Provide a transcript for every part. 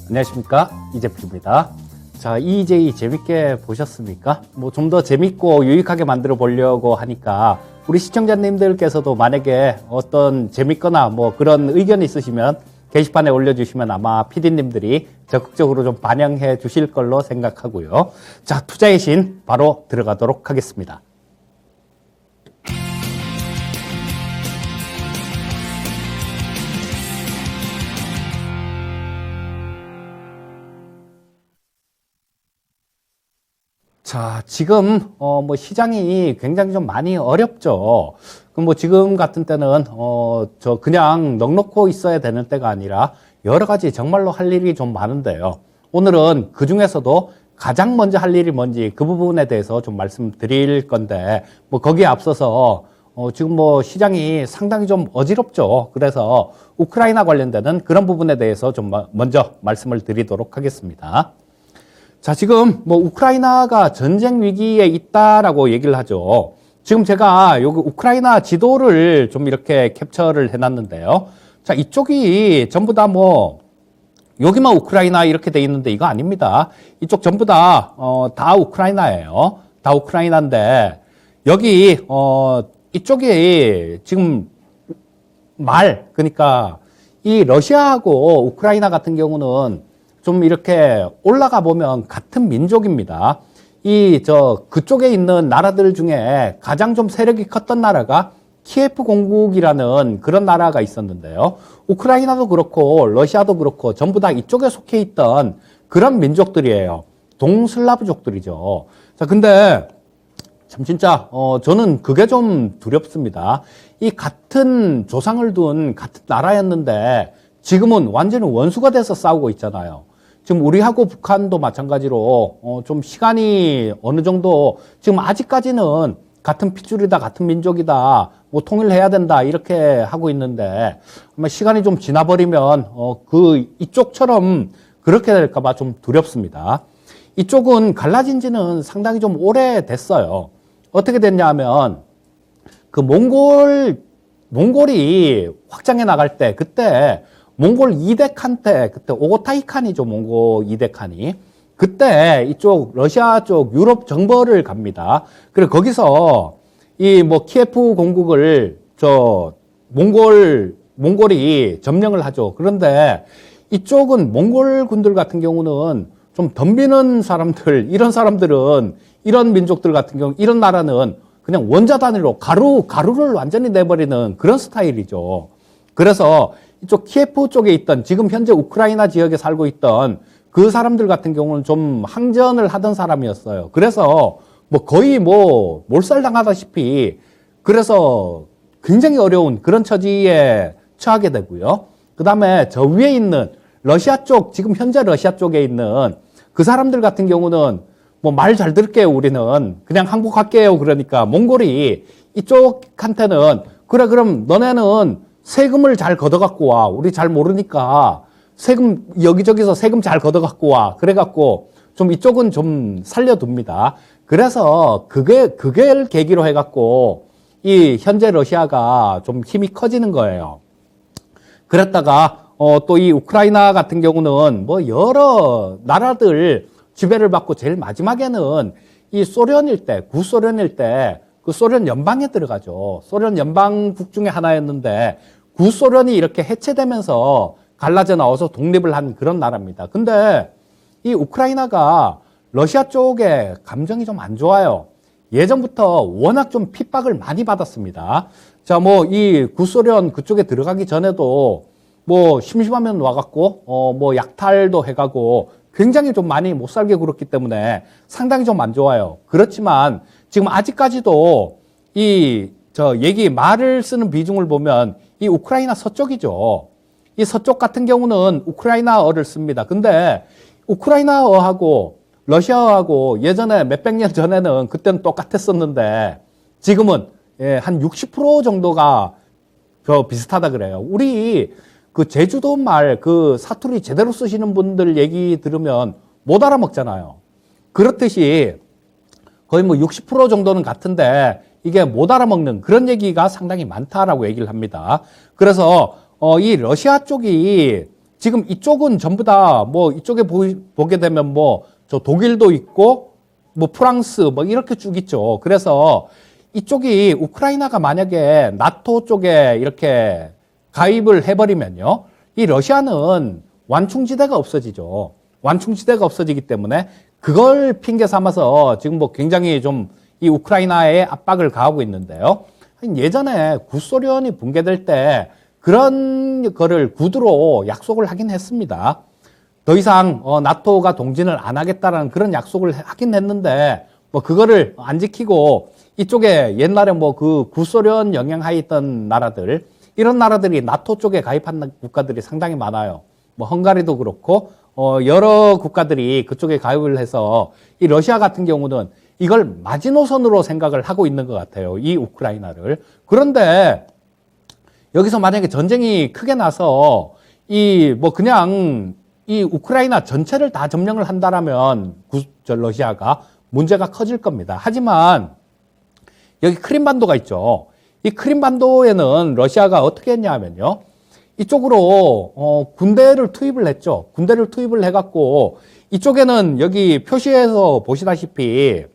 안녕하십니까, 이재필입니다. 자, EJ 재밌게 보셨습니까? 좀 더 재밌고 유익하게 만들어 보려고 하니까 우리 시청자님들께서도 만약에 어떤 재밌거나 그런 의견이 있으시면 게시판에 올려주시면 아마 PD님들이 적극적으로 좀 반영해 주실 걸로 생각하고요. 자, 투자의 신 바로 들어가도록 하겠습니다. 자, 지금 시장이 굉장히 좀 많이 어렵죠. 그럼 지금 같은 때는 저 그냥 넉넉고 있어야 되는 때가 아니라 여러 가지 정말로 할 일이 좀 많은데요. 오늘은 그 중에서도 가장 먼저 할 일이 뭔지 그 부분에 대해서 좀 말씀드릴 건데 거기에 앞서서 지금 시장이 상당히 좀 어지럽죠. 그래서 우크라이나 관련되는 그런 부분에 대해서 좀 먼저 말씀을 드리도록 하겠습니다. 자, 지금 우크라이나가 전쟁 위기에 있다라고 얘기를 하죠. 지금 제가 여기 우크라이나 지도를 좀 이렇게 캡처를 해놨는데요. 자, 이쪽이 전부 다 여기만 우크라이나 이렇게 돼 있는데 이거 아닙니다. 이쪽 전부 다 우크라이나예요. 다 우크라이나인데 여기 이쪽이 지금 그러니까 이 러시아하고 우크라이나 같은 경우는 좀 이렇게 올라가 보면 같은 민족입니다. 그쪽에 있는 나라들 중에 가장 좀 세력이 컸던 나라가 키예프 공국이라는 그런 나라가 있었는데요. 우크라이나도 그렇고 러시아도 그렇고 전부 다 이쪽에 속해 있던 그런 민족들이에요. 동슬라브족들이죠. 자, 근데 참 진짜 저는 그게 좀 두렵습니다. 이 같은 조상을 둔 같은 나라였는데 지금은 완전히 원수가 돼서 싸우고 있잖아요. 지금 우리하고 북한도 마찬가지로 좀 시간이 어느 정도 지금 아직까지는 같은 핏줄이다, 같은 민족이다, 통일해야 된다 이렇게 하고 있는데 아마 시간이 좀 지나버리면 이쪽처럼 그렇게 될까봐 좀 두렵습니다. 이쪽은 갈라진 지는 상당히 좀 오래됐어요. 어떻게 됐냐 하면 그 몽골이 확장해 나갈 때 그때 몽골 2대 칸 때, 그때 오고타이 칸이죠, 몽골 2대 칸이. 그때 이쪽 러시아 쪽 유럽 정벌을 갑니다. 그리고 거기서 키예프 공국을 몽골이 점령을 하죠. 그런데 이쪽은 몽골 군들 같은 경우는 좀 덤비는 사람들, 이런 사람들은 이런 민족들 같은 경우, 이런 나라는 그냥 원자 단위로 가루를 완전히 내버리는 그런 스타일이죠. 그래서 이쪽 키예프 쪽에 있던 지금 현재 우크라이나 지역에 살고 있던 그 사람들 같은 경우는 좀 항전을 하던 사람이었어요. 그래서 거의 몰살당하다시피 그래서 굉장히 어려운 그런 처지에 처하게 되고요. 그 다음에 저 위에 있는 러시아 쪽, 지금 현재 러시아 쪽에 있는 그 사람들 같은 경우는 말 잘 들을게요. 우리는 그냥 항복할게요. 그러니까 몽골이 이쪽한테는 그래 그럼 너네는 세금을 잘 걷어갖고 와. 우리 잘 모르니까 세금 여기저기서 세금 잘 걷어갖고 와. 그래갖고 좀 이쪽은 좀 살려둡니다. 그래서 그게 계기로 해갖고 이 현재 러시아가 좀 힘이 커지는 거예요. 그랬다가 또 이 우크라이나 같은 경우는 여러 나라들 지배를 받고 제일 마지막에는 이 소련일 때, 구소련일 때 그 소련 연방에 들어가죠. 소련 연방국 중에 하나였는데 구소련이 이렇게 해체되면서 갈라져 나와서 독립을 한 그런 나라입니다. 근데 이 우크라이나가 러시아 쪽에 감정이 좀 안 좋아요. 예전부터 워낙 좀 핍박을 많이 받았습니다. 자, 이 구소련 그쪽에 들어가기 전에도 심심하면 와갖고, 약탈도 해가고 굉장히 좀 많이 못 살게 굴었기 때문에 상당히 좀 안 좋아요. 그렇지만 지금 아직까지도 말을 쓰는 비중을 보면 이 우크라이나 서쪽이죠. 이 서쪽 같은 경우는 우크라이나어를 씁니다. 근데 우크라이나어하고 러시아어하고 예전에 몇백 년 전에는 그때는 똑같았었는데 지금은 한 60% 정도가 비슷하다 그래요. 우리 그 제주도 말 그 사투리 제대로 쓰시는 분들 얘기 들으면 못 알아먹잖아요. 그렇듯이 거의 60% 정도는 같은데 이게 못 알아먹는 그런 얘기가 상당히 많다라고 얘기를 합니다. 그래서 이 러시아 쪽이 지금 이쪽은 전부 다 뭐 이쪽에 보게 되면 뭐 저 독일도 있고 뭐 프랑스 뭐 이렇게 쭉 있죠. 그래서 이쪽이 우크라이나가 만약에 나토 쪽에 이렇게 가입을 해버리면요, 이 러시아는 완충지대가 없어지죠. 완충지대가 없어지기 때문에 그걸 핑계 삼아서 지금 뭐 굉장히 좀 이 우크라이나에 압박을 가하고 있는데요. 예전에 구소련이 붕괴될 때 그런 거를 구두로 약속을 하긴 했습니다. 더 이상 나토가 동진을 안 하겠다라는 그런 약속을 하긴 했는데 뭐 그거를 안 지키고 이쪽에 옛날에 뭐 그 구소련 영향하에 있던 나라들, 이런 나라들이 나토 쪽에 가입한 국가들이 상당히 많아요. 뭐 헝가리도 그렇고 여러 국가들이 그쪽에 가입을 해서 이 러시아 같은 경우는 이걸 마지노선으로 생각을 하고 있는 것 같아요. 이 우크라이나를. 그런데 여기서 만약에 전쟁이 크게 나서 이 뭐 그냥 이 우크라이나 전체를 다 점령을 한다라면 러시아가 문제가 커질 겁니다. 하지만 여기 크림반도가 있죠. 이 크림반도에는 러시아가 어떻게 했냐 하면요, 이쪽으로 군대를 투입을 했죠. 군대를 투입을 해갖고 이쪽에는 여기 표시에서 보시다시피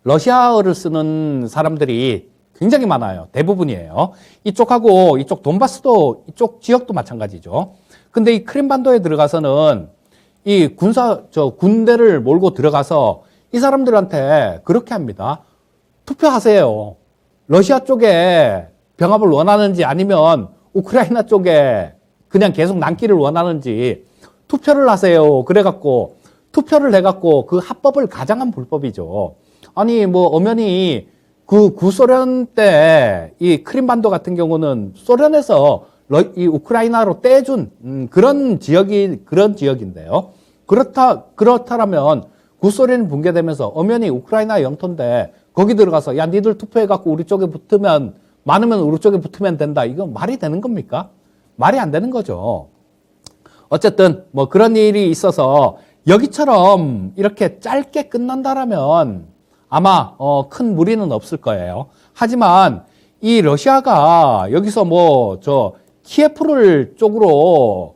러시아어를 쓰는 사람들이 굉장히 많아요. 대부분이에요. 이쪽하고 이쪽 돈바스도 이쪽 지역도 마찬가지죠. 근데 이 크림반도에 들어가서는 이 군대를 몰고 들어가서 이 사람들한테 그렇게 합니다. 투표하세요. 러시아 쪽에 병합을 원하는지 아니면 우크라이나 쪽에 그냥 계속 남기를 원하는지 투표를 하세요. 그래갖고 투표를 해갖고 그 합법을 가장한 불법이죠. 아니 뭐 엄연히 그 구소련 때 이 크림반도 같은 경우는 소련에서 이 우크라이나로 떼준 그런 지역인데요. 그렇다라면 구소련이 붕괴되면서 엄연히 우크라이나 영토인데 거기 들어가서 야 니들 투표해갖고 우리 쪽에 붙으면 많으면 우리 쪽에 붙으면 된다. 이거 말이 되는 겁니까? 말이 안 되는 거죠. 어쨌든 뭐 그런 일이 있어서 여기처럼 이렇게 짧게 끝난다라면 아마 큰 무리는 없을 거예요. 하지만 이 러시아가 여기서 뭐 키예프를 쪽으로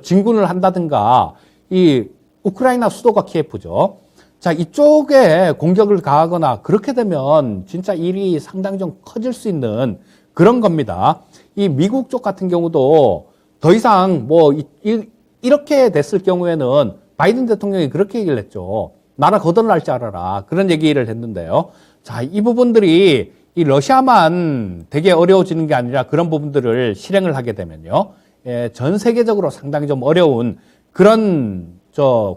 진군을 한다든가, 이 우크라이나 수도가 키예프죠. 자, 이쪽에 공격을 가하거나 그렇게 되면 진짜 일이 상당히 좀 커질 수 있는 그런 겁니다. 이 미국 쪽 같은 경우도 더 이상 뭐 이렇게 됐을 경우에는 바이든 대통령이 그렇게 얘기를 했죠. 나라 거덜날 줄 알아라. 그런 얘기를 했는데요. 자, 이 부분들이 이 러시아만 되게 어려워지는 게 아니라 그런 부분들을 실행을 하게 되면요, 전 세계적으로 상당히 좀 어려운 그런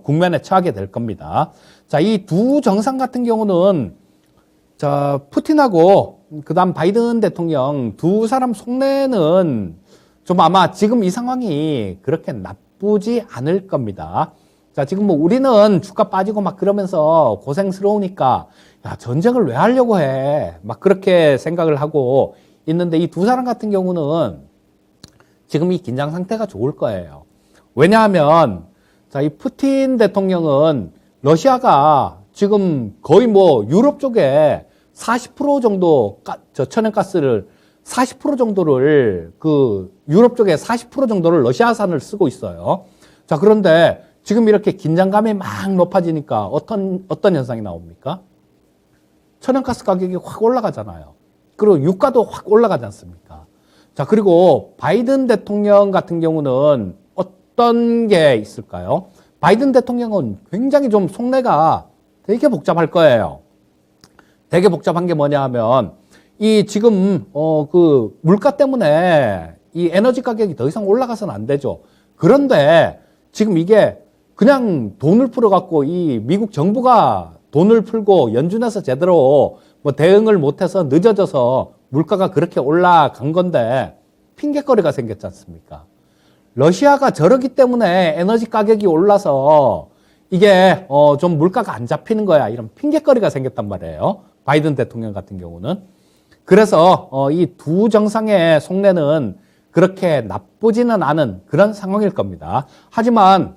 국면에 처하게 될 겁니다. 자, 이 두 정상 같은 경우는 푸틴하고 그다음 바이든 대통령 두 사람 속내는 좀 아마 지금 이 상황이 그렇게 나쁘지 않을 겁니다. 자, 지금 뭐 우리는 주가 빠지고 막 그러면서 고생스러우니까 야, 전쟁을 왜 하려고 해? 막 그렇게 생각을 하고 있는데 이 두 사람 같은 경우는 지금 이 긴장 상태가 좋을 거예요. 왜냐하면 자, 이 푸틴 대통령은 러시아가 지금 거의 뭐 유럽 쪽에 40% 정도 천연가스를 40% 정도를 그 유럽 쪽에 40% 정도를 러시아산을 쓰고 있어요. 자, 그런데 지금 이렇게 긴장감이 막 높아지니까 어떤 현상이 나옵니까? 천연가스 가격이 확 올라가잖아요. 그리고 유가도 확 올라가지 않습니까? 자, 그리고 바이든 대통령 같은 경우는 어떤 게 있을까요? 바이든 대통령은 굉장히 좀 속내가 되게 복잡할 거예요. 되게 복잡한 게 뭐냐 하면 이 지금 그 물가 때문에 이 에너지 가격이 더 이상 올라가서는 안 되죠. 그런데 지금 이게 그냥 돈을 풀어갖고 이 미국 정부가 돈을 풀고 연준에서 제대로 뭐 대응을 못해서 늦어져서 물가가 그렇게 올라간 건데 핑계거리가 생겼지 않습니까? 러시아가 저러기 때문에 에너지 가격이 올라서 이게 좀 물가가 안 잡히는 거야, 이런 핑계거리가 생겼단 말이에요. 바이든 대통령 같은 경우는. 그래서 이 두 정상의 속내는 그렇게 나쁘지는 않은 그런 상황일 겁니다. 하지만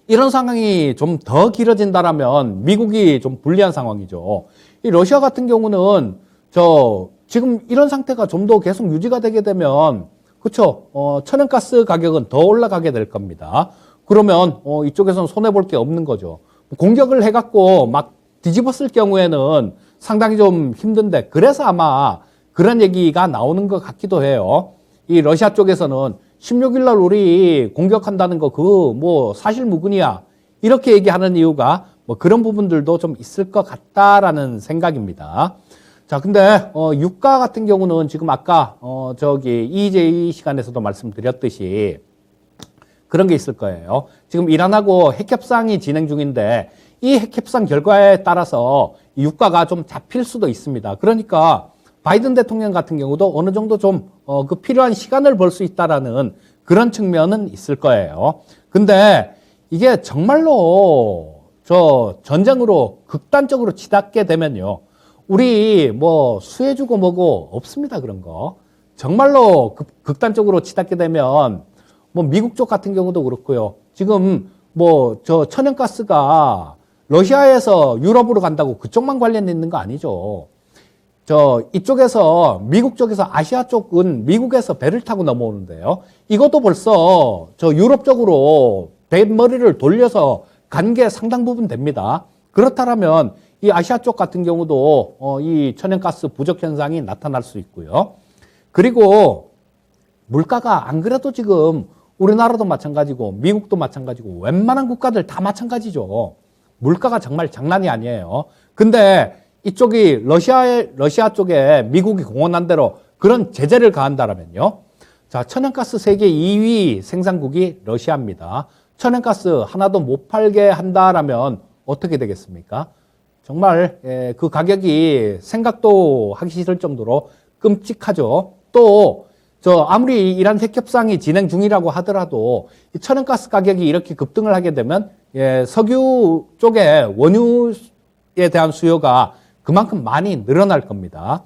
이런 상황이 좀 더 길어진다라면 미국이 좀 불리한 상황이죠. 이 러시아 같은 경우는 지금 이런 상태가 좀 더 계속 유지가 되게 되면 그렇죠. 천연가스 가격은 더 올라가게 될 겁니다. 그러면 이쪽에서는 손해볼 게 없는 거죠. 공격을 해갖고 막 뒤집었을 경우에는 상당히 좀 힘든데, 그래서 아마 그런 얘기가 나오는 것 같기도 해요. 이 러시아 쪽에서는 16일 날 우리 공격한다는 거 뭐 사실 무근이야, 이렇게 얘기하는 이유가 뭐 그런 부분들도 좀 있을 것 같다라는 생각입니다. 자, 근데 유가 같은 경우는 지금 아까 EJ 시간에서도 말씀드렸듯이 그런 게 있을 거예요. 지금 이란하고 핵협상이 진행 중인데 이 핵협상 결과에 따라서 유가가 좀 잡힐 수도 있습니다. 그러니까 바이든 대통령 같은 경우도 어느 정도 좀 그 필요한 시간을 벌 수 있다라는 그런 측면은 있을 거예요. 근데 이게 정말로 전쟁으로 극단적으로 치닫게 되면요, 우리 뭐 수혜주고 뭐고 없습니다. 그런 거 정말로 극단적으로 치닫게 되면 뭐 미국 쪽 같은 경우도 그렇고요. 지금 뭐 천연가스가 러시아에서 유럽으로 간다고 그쪽만 관련 있는 거 아니죠. 이쪽에서 미국 쪽에서 아시아 쪽은 미국에서 배를 타고 넘어오는데요. 이것도 벌써 유럽 쪽으로 배머리를 돌려서 간 게 상당 부분 됩니다. 그렇다면 이 아시아 쪽 같은 경우도 이 천연가스 부족 현상이 나타날 수 있고요. 그리고 물가가 안 그래도 지금 우리나라도 마찬가지고 미국도 마찬가지고 웬만한 국가들 다 마찬가지죠. 물가가 정말 장난이 아니에요. 근데 이쪽이 러시아 쪽에 미국이 공언한 대로 그런 제재를 가한다라면요. 자, 천연가스 세계 2위 생산국이 러시아입니다. 천연가스 하나도 못 팔게 한다라면 어떻게 되겠습니까? 정말 그 가격이 생각도 하기 싫을 정도로 끔찍하죠. 또 아무리 이란 핵협상이 진행 중이라고 하더라도 이 천연가스 가격이 이렇게 급등을 하게 되면 석유 쪽에 원유에 대한 수요가 그만큼 많이 늘어날 겁니다.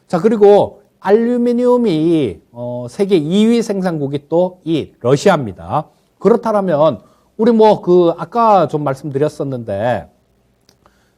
자, 그리고 알루미늄이 세계 2위 생산국이 또 이 러시아입니다. 그렇다면 우리 뭐 아까 좀 말씀드렸었는데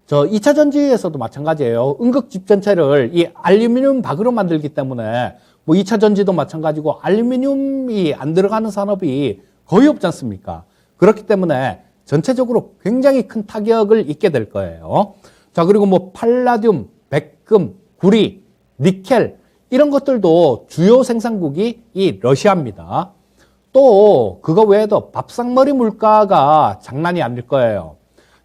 2차 전지에서도 마찬가지예요. 응급집 전체를 이 알루미늄 박으로 만들기 때문에 뭐 2차 전지도 마찬가지고 알루미늄이 안 들어가는 산업이 거의 없지 않습니까? 그렇기 때문에 전체적으로 굉장히 큰 타격을 입게 될 거예요. 자, 그리고 뭐 팔라듐, 백금, 구리, 니켈 이런 것들도 주요 생산국이 이 러시아입니다. 또 그거 외에도 밥상머리 물가가 장난이 아닐 거예요.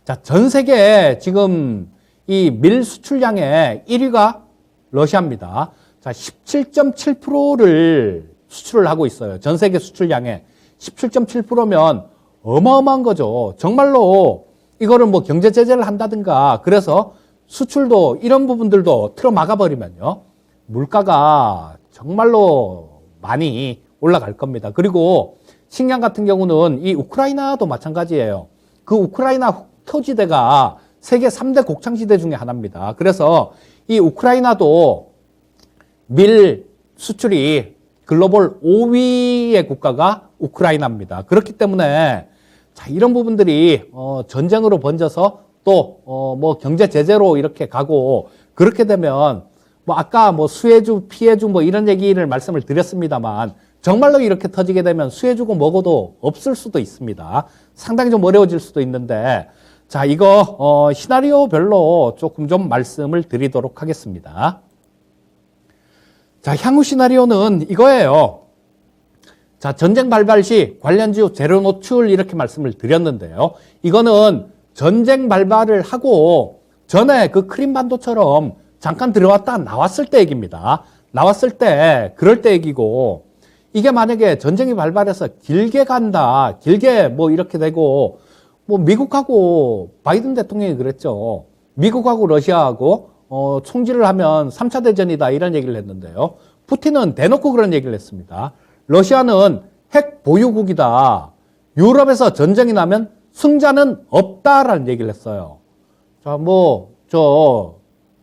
자, 전 세계 지금 이 밀 수출량의 1위가 러시아입니다. 자, 17.7%를 수출을 하고 있어요. 전 세계 수출량의 17.7%면 어마어마한 거죠. 정말로 이거를 뭐 경제 제재를 한다든가 그래서 수출도 이런 부분들도 틀어 막아버리면요, 물가가 정말로 많이 올라갈 겁니다. 그리고 식량 같은 경우는 이 우크라이나도 마찬가지예요. 그 우크라이나 토지대가 세계 3대 곡창지대 중에 하나입니다. 그래서 이 우크라이나도 밀 수출이 글로벌 5위의 국가가 우크라이나입니다. 그렇기 때문에 자, 이런 부분들이 전쟁으로 번져서 또 뭐 경제 제재로 이렇게 가고 그렇게 되면 뭐 아까 뭐 수혜주, 피해주 뭐 이런 얘기를 말씀을 드렸습니다만 정말로 이렇게 터지게 되면 수혜주고 뭐고도 없을 수도 있습니다. 상당히 좀 어려워질 수도 있는데 자, 이거 시나리오별로 조금 좀 말씀을 드리도록 하겠습니다. 자, 향후 시나리오는 이거예요. 자, 전쟁 발발 시 관련주 재료 노출 이렇게 말씀을 드렸는데요. 이거는 전쟁 발발을 하고 전에 그 크림반도처럼 잠깐 들어왔다 나왔을 때 얘기입니다. 나왔을 때 그럴 때 얘기고, 이게 만약에 전쟁이 발발해서 길게 간다, 길게 뭐 이렇게 되고, 뭐 미국하고 바이든 대통령이 그랬죠. 미국하고 러시아하고 총질을 하면 3차 대전이다 이런 얘기를 했는데요. 푸틴은 대놓고 그런 얘기를 했습니다. 러시아는 핵 보유국이다. 유럽에서 전쟁이 나면 승자는 없다라는 얘기를 했어요. 자,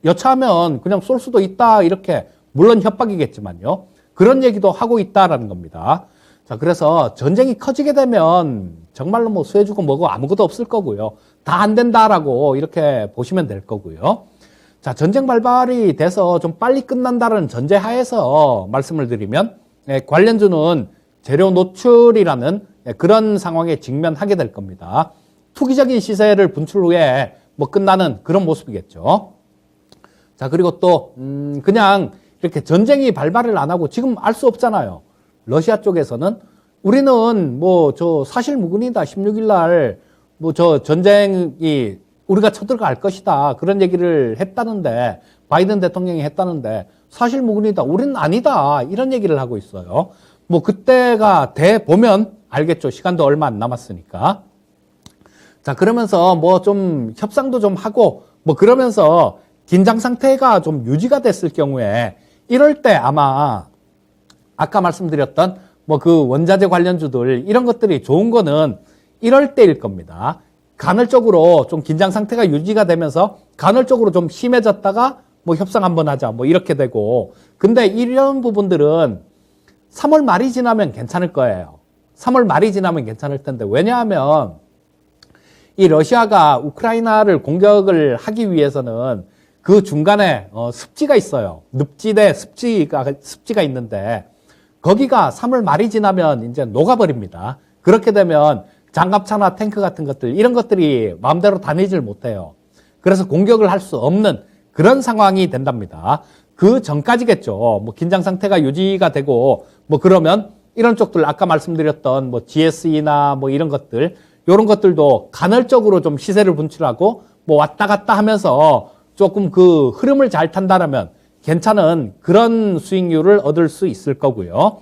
여차하면 그냥 쏠 수도 있다 이렇게, 물론 협박이겠지만요. 그런 얘기도 하고 있다라는 겁니다. 자, 그래서 전쟁이 커지게 되면 정말로 뭐 수혜주고 뭐고 아무것도 없을 거고요. 다 안 된다라고 이렇게 보시면 될 거고요. 자, 전쟁 발발이 돼서 좀 빨리 끝난다는 전제하에서 말씀을 드리면 관련주는 재료 노출이라는 그런 상황에 직면하게 될 겁니다. 투기적인 시세를 분출 후에 뭐 끝나는 그런 모습이겠죠. 자, 그리고 또 그냥 이렇게 전쟁이 발발을 안 하고 지금 알 수 없잖아요. 러시아 쪽에서는 우리는 뭐 저 사실무근이다. 16일 날 뭐 저 전쟁이 우리가 쳐들어갈 것이다. 그런 얘기를 했다는데, 바이든 대통령이 했다는데 사실무근이다. 우리는 아니다. 이런 얘기를 하고 있어요. 뭐 그때가 돼 보면 알겠죠. 시간도 얼마 안 남았으니까. 자, 그러면서 뭐 좀 협상도 좀 하고 뭐 그러면서 긴장 상태가 좀 유지가 됐을 경우에 이럴 때 아마 아까 말씀드렸던 뭐 그 원자재 관련주들 이런 것들이 좋은 거는 이럴 때일 겁니다. 간헐적으로 좀 긴장 상태가 유지가 되면서 간헐적으로 좀 심해졌다가 뭐 협상 한번 하자 뭐 이렇게 되고, 근데 이런 부분들은 3월 말이 지나면 괜찮을 거예요. 3월 말이 지나면 괜찮을 텐데, 왜냐하면 이 러시아가 우크라이나를 공격을 하기 위해서는 그 중간에 습지가 있어요. 늪지대 습지가 있는데 거기가 3월 말이 지나면 이제 녹아버립니다. 그렇게 되면 장갑차나 탱크 같은 것들 이런 것들이 마음대로 다니질 못해요. 그래서 공격을 할 수 없는 그런 상황이 된답니다. 그 전까지겠죠. 뭐 긴장 상태가 유지가 되고 뭐 그러면 이런 쪽들 아까 말씀드렸던 뭐 GSE나 뭐 이런 것들 이런 것들도 간헐적으로 좀 시세를 분출하고 뭐 왔다 갔다 하면서 조금 그 흐름을 잘 탄다라면 괜찮은 그런 수익률을 얻을 수 있을 거고요.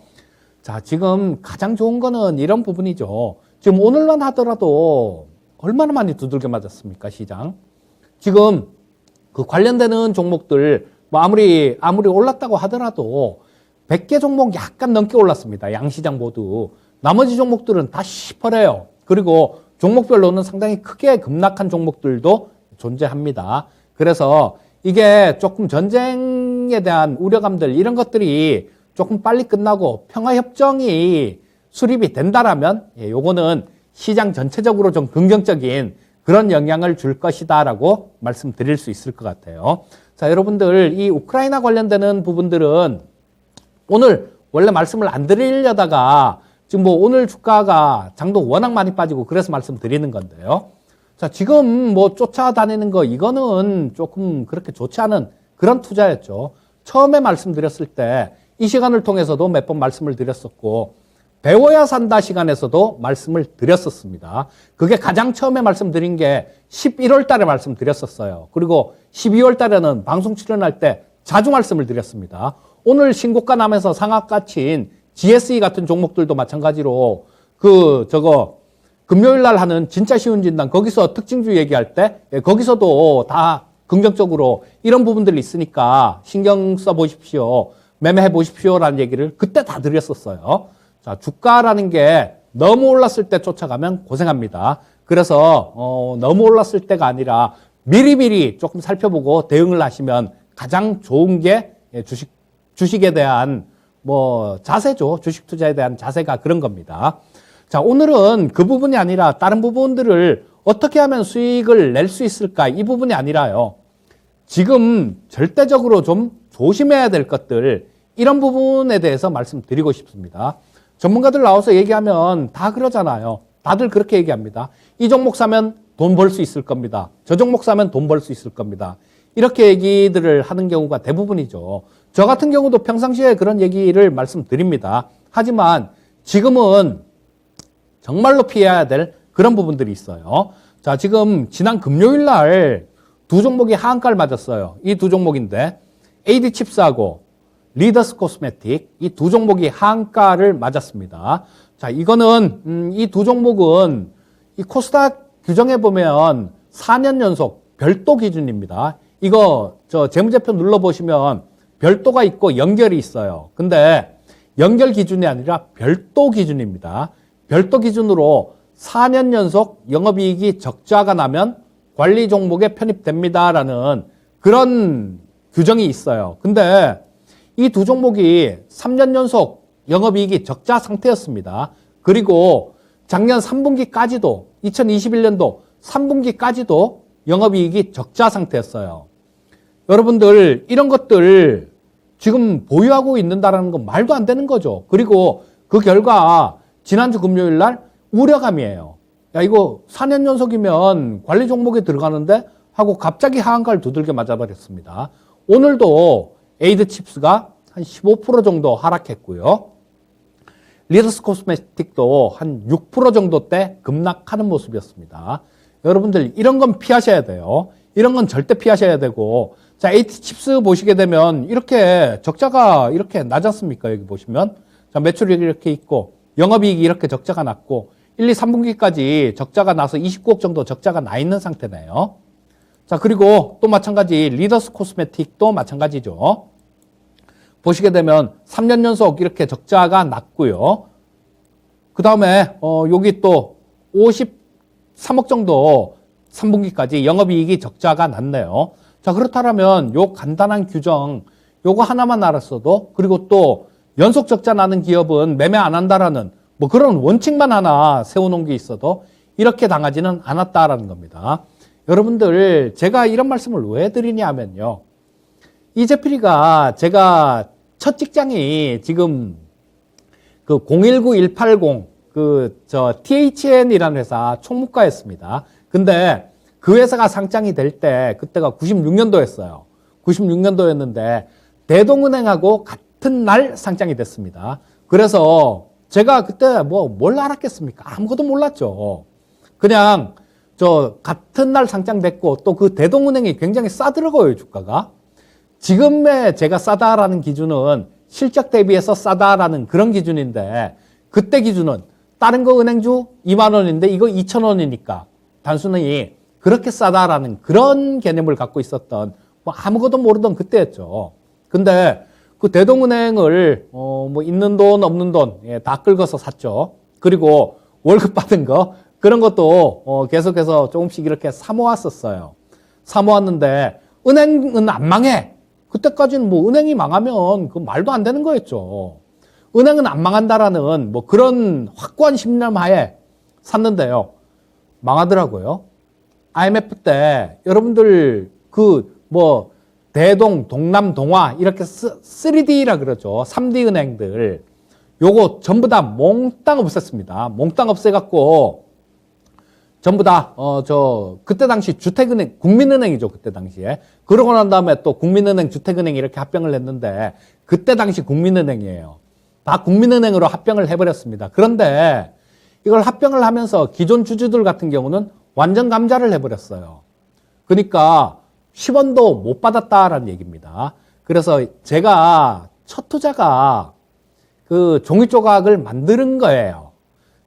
자, 지금 가장 좋은 거는 이런 부분이죠. 지금 오늘만 하더라도 얼마나 많이 두들겨 맞았습니까, 시장? 지금 그 관련되는 종목들 뭐 아무리 올랐다고 하더라도 100개 종목 약간 넘게 올랐습니다. 양시장 모두. 나머지 종목들은 다 시퍼래요. 그리고 종목별로는 상당히 크게 급락한 종목들도 존재합니다. 그래서 이게 조금 전쟁에 대한 우려감들 이런 것들이 조금 빨리 끝나고 평화협정이 수립이 된다라면 요거는 시장 전체적으로 좀 긍정적인 그런 영향을 줄 것이다라고 말씀드릴 수 있을 것 같아요. 자, 여러분들 이 우크라이나 관련되는 부분들은 오늘 원래 말씀을 안 드리려다가 지금 뭐 오늘 주가가 장도 워낙 많이 빠지고 그래서 말씀드리는 건데요. 자, 지금 뭐 쫓아다니는 거 이거는 조금 그렇게 좋지 않은 그런 투자였죠. 처음에 말씀드렸을 때 이 시간을 통해서도 몇 번 말씀을 드렸었고 배워야 산다 시간에서도 말씀을 드렸었습니다. 그게 가장 처음에 말씀드린 게 11월 달에 말씀드렸었어요. 그리고 12월 달에는 방송 출연할 때 자주 말씀을 드렸습니다. 오늘 신고가 나면서 상한가치인 GSE 같은 종목들도 마찬가지로 금요일 날 하는 진짜 쉬운 진단 거기서 특징주 얘기할 때 거기서도 다 긍정적으로 이런 부분들이 있으니까 신경 써 보십시오. 매매해 보십시오라는 얘기를 그때 다 드렸었어요. 자, 주가라는 게 너무 올랐을 때 쫓아가면 고생합니다. 그래서 너무 올랐을 때가 아니라 미리미리 조금 살펴보고 대응을 하시면 가장 좋은 게 주식에 대한 뭐 자세죠. 주식 투자에 대한 자세가 그런 겁니다. 자, 오늘은 그 부분이 아니라 다른 부분들을 어떻게 하면 수익을 낼 수 있을까? 이 부분이 아니라요. 지금 절대적으로 좀 조심해야 될 것들 이런 부분에 대해서 말씀드리고 싶습니다. 전문가들 나와서 얘기하면 다 그러잖아요. 다들 그렇게 얘기합니다. 이 종목 사면 돈 벌 수 있을 겁니다. 저 종목 사면 돈 벌 수 있을 겁니다. 이렇게 얘기들을 하는 경우가 대부분이죠. 저 같은 경우도 평상시에 그런 얘기를 말씀드립니다. 하지만 지금은 정말로 피해야 될 그런 부분들이 있어요. 자, 지금 지난 금요일 날 두 종목이 하한가를 맞았어요. 이 두 종목인데 AD칩스하고 리더스 코스메틱 이 두 종목이 하한가를 맞았습니다. 자, 이거는 이 두 종목은 이 코스닥 규정에 보면 4년 연속 별도 기준입니다. 이거 저 재무제표 눌러보시면 별도가 있고 연결이 있어요. 근데 연결 기준이 아니라 별도 기준입니다. 별도 기준으로 4년 연속 영업이익이 적자가 나면 관리 종목에 편입됩니다라는 그런 규정이 있어요. 근데 이 두 종목이 3년 연속 영업이익이 적자 상태였습니다. 그리고 작년 3분기까지도 2021년도 3분기까지도 영업이익이 적자 상태였어요. 여러분들 이런 것들 지금 보유하고 있는다라는 건 말도 안 되는 거죠. 그리고 그 결과 지난주 금요일 날 우려감이에요. 야, 이거 4년 연속이면 관리 종목에 들어가는데 하고 갑자기 하한가를 두들겨 맞아버렸습니다. 오늘도 에이드 칩스가 한 15% 정도 하락했고요. 리더스 코스메틱도 한 6% 정도대 급락하는 모습이었습니다. 여러분들 이런 건 피하셔야 돼요. 이런 건 절대 피하셔야 되고, 자, 에이드 칩스 보시게 되면 이렇게 적자가 이렇게 나지 않습니까? 여기 보시면. 자, 매출액이 이렇게 있고, 영업이익이 이렇게 적자가 났고, 1, 2, 3분기까지 적자가 나서 29억 정도 적자가 나 있는 상태네요. 자, 그리고 또 마찬가지 리더스 코스메틱도 마찬가지죠. 보시게 되면 3년 연속 이렇게 적자가 났고요. 그 다음에 여기 또 53억 정도 3분기까지 영업이익이 적자가 났네요. 자, 그렇다면 요 간단한 규정 요거 하나만 알았어도, 그리고 또 연속 적자 나는 기업은 매매 안 한다라는 뭐 그런 원칙만 하나 세워놓은 게 있어도 이렇게 당하지는 않았다라는 겁니다. 여러분들 제가 이런 말씀을 왜 드리냐 하면요, 이재필이가 제가 첫 직장이 지금 그 019180 THN이라는 회사 총무과였습니다. 근데 그 회사가 상장이 될 때 그때가 96년도였어요. 96년도였는데 대동은행하고 같은 날 상장이 됐습니다. 그래서 제가 그때 뭘 알았겠습니까? 아무것도 몰랐죠. 그냥 같은 날 상장됐고 또 그 대동은행이 굉장히 싸더라고요, 주가가. 지금의 제가 싸다라는 기준은 실적 대비해서 싸다라는 그런 기준인데, 그때 기준은 다른 거 은행주 2만 원인데 이거 2천 원이니까 단순히 그렇게 싸다라는 그런 개념을 갖고 있었던 아무것도 모르던 그때였죠. 근데 그 대동은행을 있는 돈 없는 돈 다 긁어서 샀죠. 그리고 월급 받은 거 그런 것도 계속해서 조금씩 이렇게 사모았었어요. 사모았는데 은행은 안 망해. 그때까지는 은행이 망하면 그 말도 안 되는 거였죠. 은행은 안 망한다라는 그런 확고한 신념 하에 샀는데요. 망하더라고요. IMF 때 여러분들 대동, 동남, 동아 이렇게 3D라 그러죠. 3D 은행들 요거 전부 다 몽땅 없앴습니다. 몽땅 없애갖고 전부 다 그때 당시 주택은행, 국민은행이죠. 그때 당시에. 그러고 난 다음에 또 국민은행, 주택은행 이렇게 합병을 했는데 그때 당시 국민은행이에요. 다 국민은행으로 합병을 해버렸습니다. 그런데 이걸 합병을 하면서 기존 주주들 같은 경우는 완전 감자를 해버렸어요. 그러니까 10원도 못 받았다라는 얘기입니다. 그래서 제가 첫 투자가 그 종이 조각을 만드는 거예요.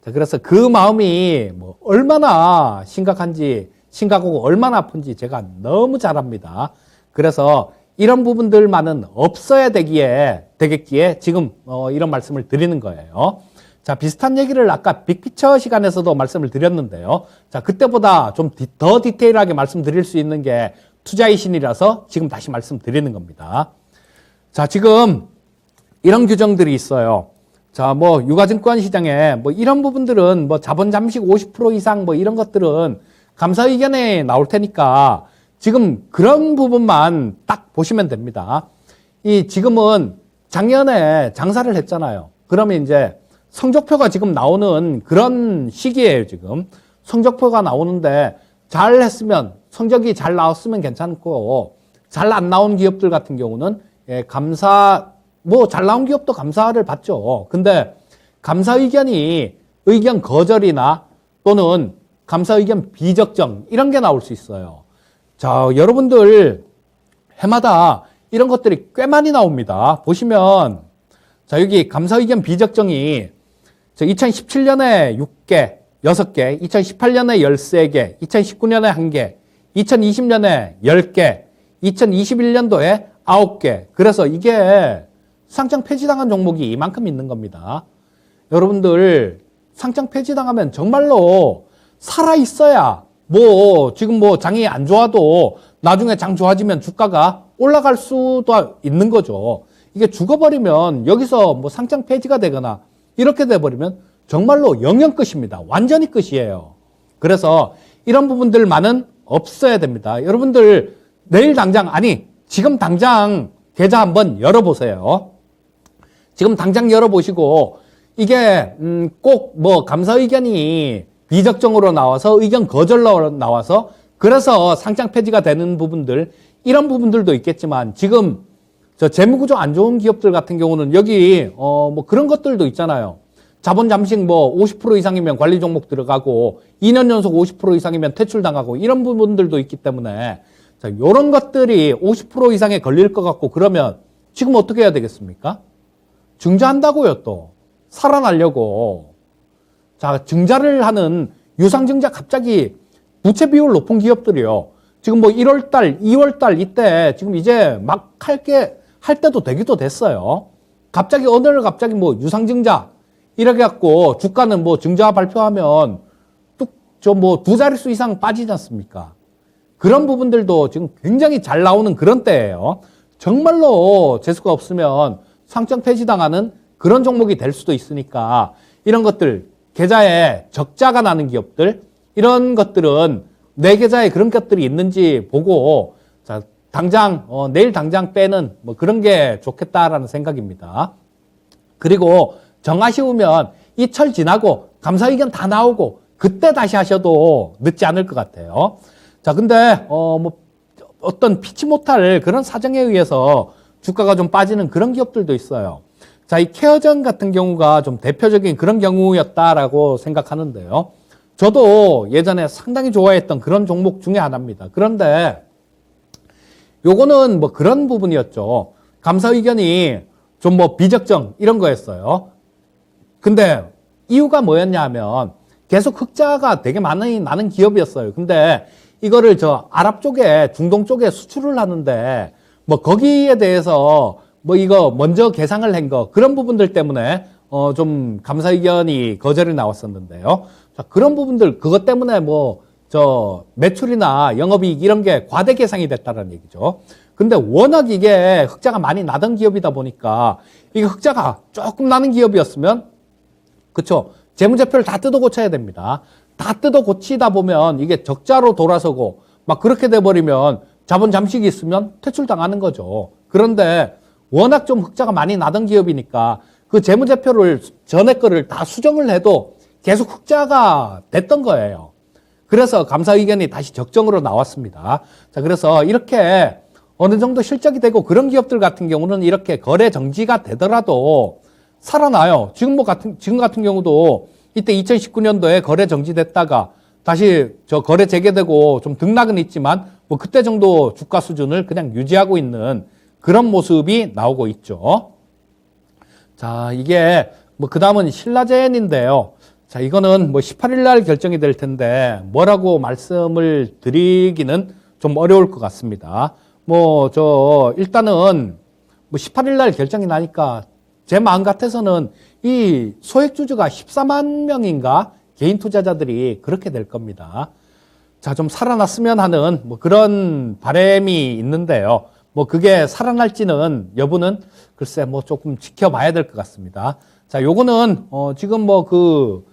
그래서 그 마음이 얼마나 심각하고 얼마나 아픈지 제가 너무 잘 압니다. 그래서 이런 부분들만은 없어야 되겠기에 지금 이런 말씀을 드리는 거예요. 자, 비슷한 얘기를 아까 빅피처 시간에서도 말씀을 드렸는데요. 자, 그때보다 좀 더 디테일하게 말씀드릴 수 있는 게 투자의 신이라서 지금 다시 말씀드리는 겁니다. 자, 지금 이런 규정들이 있어요. 자, 유가증권 시장에 이런 부분들은 자본 잠식 50% 이상 이런 것들은 감사 의견에 나올 테니까 지금 그런 부분만 딱 보시면 됩니다. 지금은 작년에 장사를 했잖아요. 그러면 이제 성적표가 지금 나오는 그런 시기예요, 지금. 성적표가 나오는데 잘 했으면, 성적이 잘 나왔으면 괜찮고, 잘 안 나온 기업들 같은 경우는 잘 나온 기업도 감사를 받죠. 근데 감사 의견 거절이나 또는 감사 의견 비적정 이런 게 나올 수 있어요. 자, 여러분들 해마다 이런 것들이 꽤 많이 나옵니다. 보시면 자, 여기 감사 의견 비적정이 2017년에 6개, 6개, 2018년에 13개, 2019년에 1개, 2020년에 10개, 2021년도에 9개. 그래서 이게 상장 폐지당한 종목이 이만큼 있는 겁니다. 여러분들 상장 폐지당하면 정말로 살아있어야 지금 장이 안 좋아도 나중에 장 좋아지면 주가가 올라갈 수도 있는 거죠. 이게 죽어버리면 여기서 상장 폐지가 되거나 이렇게 돼버리면 정말로 영영 끝입니다. 완전히 끝이에요. 그래서 이런 부분들만은 없어야 됩니다. 여러분들 내일 당장, 지금 당장 계좌 한번 열어보세요. 지금 당장 열어보시고 이게 꼭 뭐 감사 의견이 비적정으로 나와서 의견 거절로 나와서 그래서 상장 폐지가 되는 부분들, 이런 부분들도 있겠지만 지금 저 재무구조 안 좋은 기업들 같은 경우는 여기 뭐 그런 것들도 있잖아요. 자본 잠식 뭐 50% 이상이면 관리 종목 들어가고 2년 연속 50% 이상이면 퇴출당하고 이런 부분들도 있기 때문에 자, 이런 것들이 50% 이상에 걸릴 것 같고 그러면 지금 어떻게 해야 되겠습니까? 증자한다고요, 또. 살아나려고. 자, 증자를 하는 유상증자 갑자기 부채 비율 높은 기업들이요. 지금 뭐 1월달, 2월달 이때 지금 이제 막 할 때도 되기도 됐어요. 갑자기 어느 날 갑자기 뭐 유상증자 이렇게 갖고 주가는 뭐 증자 발표하면 뚝 저 뭐 두 자릿수 이상 빠지지 않습니까? 그런 부분들도 지금 굉장히 잘 나오는 그런 때예요. 정말로 재수가 없으면 상장 폐지당하는 그런 종목이 될 수도 있으니까 이런 것들, 계좌에 적자가 나는 기업들, 이런 것들은 내 계좌에 그런 것들이 있는지 보고 자, 당장 내일 당장 빼는 뭐 그런 게 좋겠다라는 생각입니다. 그리고 정하시우면 이 철 지나고 감사 의견 다 나오고 그때 다시 하셔도 늦지 않을 것 같아요. 자, 근데 뭐 어떤 피치 못할 그런 사정에 의해서 주가가 좀 빠지는 그런 기업들도 있어요. 자, 이 케어전 같은 경우가 좀 대표적인 그런 경우였다라고 생각하는데요. 저도 예전에 상당히 좋아했던 그런 종목 중에 하나입니다. 그런데 요거는 뭐 그런 부분이었죠. 감사 의견이 좀 뭐 비적정 이런 거였어요. 근데 이유가 뭐였냐 하면 계속 흑자가 되게 많이 나는 기업이었어요. 근데 이거를 저 아랍 쪽에, 중동 쪽에 수출을 하는데 뭐 거기에 대해서 뭐 이거 먼저 계상을 한 거 그런 부분들 때문에 좀 감사 의견이 거절이 나왔었는데요. 자, 그런 부분들 그것 때문에 뭐 저 매출이나 영업이익 이런 게 과대 계상이 됐다는 얘기죠. 근데 워낙 이게 흑자가 많이 나던 기업이다 보니까 이게 흑자가 조금 나는 기업이었으면 그쵸, 재무제표를 다 뜯어 고쳐야 됩니다. 다 뜯어 고치다 보면 이게 적자로 돌아서고 막 그렇게 돼버리면 자본 잠식이 있으면 퇴출당하는 거죠. 그런데 워낙 좀 흑자가 많이 나던 기업이니까 그 재무제표를 전에 거를 다 수정을 해도 계속 흑자가 됐던 거예요. 그래서 감사 의견이 다시 적정으로 나왔습니다. 자, 그래서 이렇게 어느 정도 실적이 되고 그런 기업들 같은 경우는 이렇게 거래 정지가 되더라도 살아나요. 지금 같은 경우도 이때 2019년도에 거래 정지됐다가 다시 저 거래 재개되고 좀 등락은 있지만 뭐 그때 정도 주가 수준을 그냥 유지하고 있는 그런 모습이 나오고 있죠. 자, 이게 뭐 그 다음은 신라젠인데요. 자, 이거는 뭐 18일 날 결정이 될 텐데 뭐라고 말씀을 드리기는 좀 어려울 것 같습니다. 뭐 저 일단은 뭐 18일 날 결정이 나니까 제 마음 같아서는 이 소액주주가 14만 명인가 개인 투자자들이 그렇게 될 겁니다. 자, 좀 살아났으면 하는 뭐 그런 바람이 있는데요. 뭐 그게 살아날지는 여부는 글쎄 뭐 조금 지켜봐야 될 것 같습니다. 자, 요거는 지금 뭐 그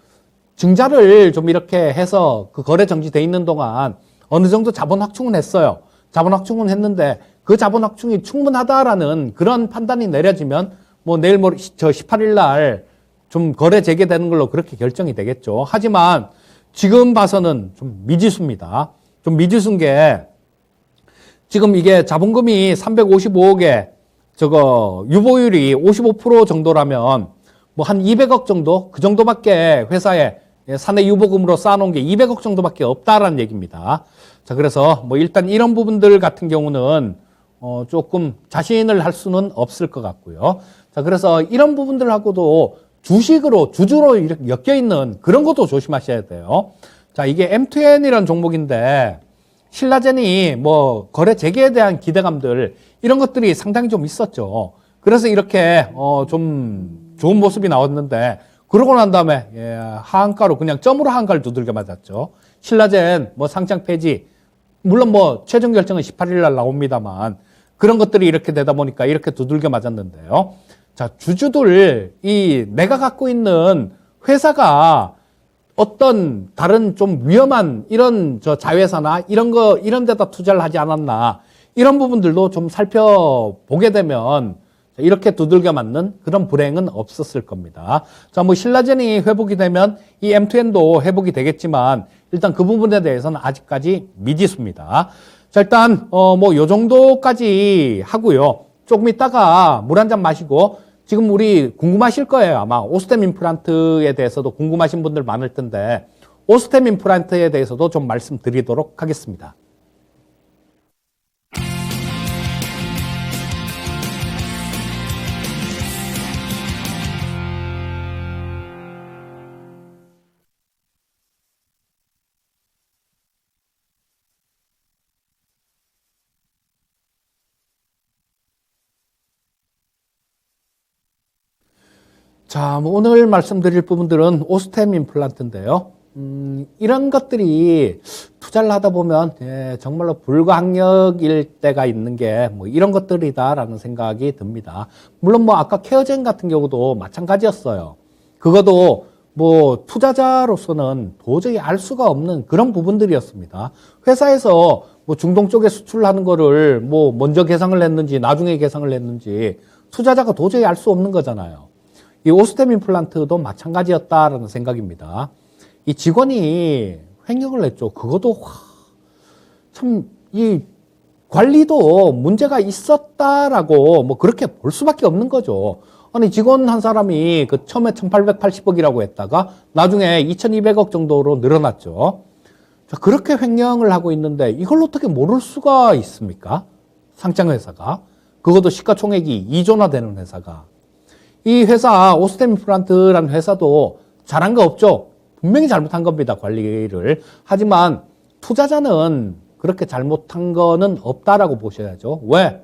증자를 좀 이렇게 해서 그 거래 정지돼 있는 동안 어느 정도 자본 확충은 했어요. 자본 확충은 했는데 그 자본 확충이 충분하다라는 그런 판단이 내려지면 뭐 내일 모레 저 18일 날 좀 거래 재개되는 걸로 그렇게 결정이 되겠죠. 하지만 지금 봐서는 좀 미지수입니다. 좀 미지수인 게 지금 이게 자본금이 355억에 저거 유보율이 55% 정도라면 뭐 한 200억 정도 그 정도밖에 회사에 사내 유보금으로 쌓아놓은 게 200억 정도밖에 없다라는 얘기입니다. 자, 그래서 뭐 일단 이런 부분들 같은 경우는 조금 자신을 할 수는 없을 것 같고요. 자, 그래서 이런 부분들하고도 주식으로 주주로 이렇게 엮여 있는 그런 것도 조심하셔야 돼요. 자, 이게 M2N이라는 종목인데 신라젠이 뭐 거래 재개에 대한 기대감들 이런 것들이 상당히 좀 있었죠. 그래서 이렇게 좀 좋은 모습이 나왔는데 그러고 난 다음에 하한가로 그냥 점으로 하한가를 두들겨 맞았죠. 신라젠 뭐 상장 폐지 물론 뭐 최종 결정은 18일 날 나옵니다만 그런 것들이 이렇게 되다 보니까 이렇게 두들겨 맞았는데요. 자, 주주들 내가 갖고 있는 회사가 어떤 다른 좀 위험한 이런 저 자회사나 이런 데다 투자를 하지 않았나 이런 부분들도 좀 살펴보게 되면 이렇게 두들겨 맞는 그런 불행은 없었을 겁니다. 자, 뭐 신라젠이 회복이 되면 이 M2N도 회복이 되겠지만 일단 그 부분에 대해서는 아직까지 미지수입니다. 자, 일단 뭐 요 정도까지 하고요. 조금 있다가 물 한 잔 마시고 지금 우리 궁금하실 거예요. 아마 오스템 임플란트에 대해서도 궁금하신 분들 많을 텐데 오스템 임플란트에 대해서도 좀 말씀드리도록 하겠습니다. 자, 뭐 오늘 말씀드릴 부분들은 오스템 임플란트인데요. 이런 것들이 투자를 하다 보면 정말로 불가항력일 때가 있는 게 뭐 이런 것들이다라는 생각이 듭니다. 물론 뭐 아까 케어젠 같은 경우도 마찬가지였어요. 그것도 뭐 투자자로서는 도저히 알 수가 없는 그런 부분들이었습니다. 회사에서 뭐 중동 쪽에 수출하는 거를 뭐 먼저 계상을 했는지 나중에 계상을 했는지 투자자가 도저히 알 수 없는 거잖아요. 이 오스템 임플란트도 마찬가지였다라는 생각입니다. 이 직원이 횡령을 했죠. 그것도 참 이 관리도 문제가 있었다라고 뭐 그렇게 볼 수밖에 없는 거죠. 아니 직원 한 사람이 그 처음에 1880억이라고 했다가 나중에 2200억 정도로 늘어났죠. 자, 그렇게 횡령을 하고 있는데 이걸 어떻게 모를 수가 있습니까? 상장회사가. 그것도 시가총액이 2조나 되는 회사가. 이 회사 오스템 임플란트라는 회사도 잘한 거 없죠. 분명히 잘못한 겁니다. 관리를. 하지만 투자자는 그렇게 잘못한 거는 없다라고 보셔야죠. 왜?